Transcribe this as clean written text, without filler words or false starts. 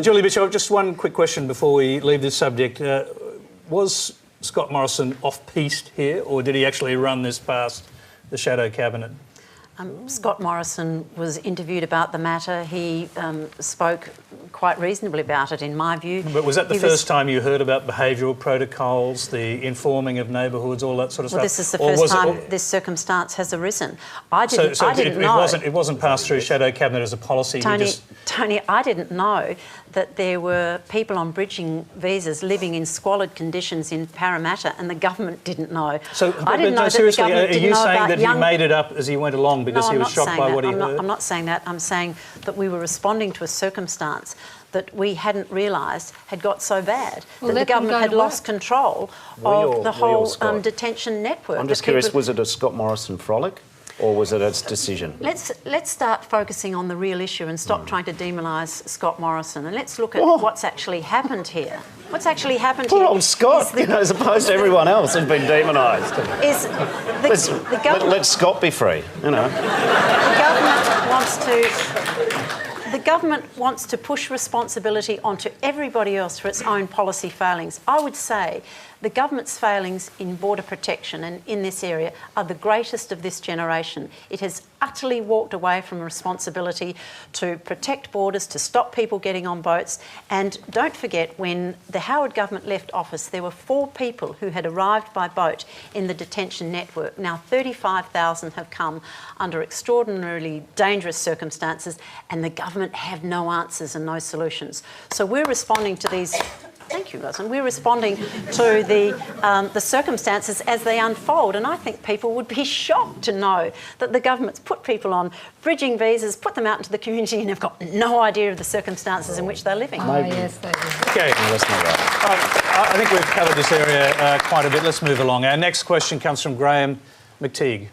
Julie Bishop, just one quick question before we leave this subject. Was Scott Morrison off-piste here, or did he actually run this past the shadow cabinet? Scott Morrison was interviewed about the matter. He spoke quite reasonably about it, in my view. But was that the first time you heard about behavioural protocols, the informing of neighbourhoods, all that sort of stuff? Well, this is the first time this circumstance has arisen. I didn't know. It wasn't passed through shadow cabinet as a policy. Tony, I didn't know that there were people on bridging visas living in squalid conditions in Parramatta, and the government didn't know. So, I didn't know seriously, that the government are you saying that young... he made it up as he went along because he was shocked by what he heard? I'm not saying that. I'm saying that we were responding to a circumstance that we hadn't realised had got so bad, that the government had lost control of the whole detention network. I'm just curious, was it a Scott Morrison frolic, or was it its decision? Let's start focusing on the real issue and stop trying to demonise Scott Morrison, and let's look at what's actually happened here. What's actually happened here? Poor old Scott, as opposed to everyone else who's been demonised. Let Scott be free, you know. The government wants to push responsibility onto everybody else for its own policy failings. I would say the government's failings in border protection and in this area are the greatest of this generation. It has utterly walked away from responsibility to protect borders, to stop people getting on boats. And don't forget, when the Howard government left office, there were 4 people who had arrived by boat in the detention network. Now 35,000 have come under extraordinarily dangerous circumstances, and the government have no answers and no solutions. So we're responding to these... Thank you, Rosin. We're responding to the circumstances as they unfold, and I think people would be shocked to know that the government's put people on bridging visas, put them out into the community, and have got no idea of the circumstances in which they're living. Oh, yes, they do. Okay. No, that's not right. I think we've covered this area quite a bit. Let's move along. Our next question comes from Graham McTeague.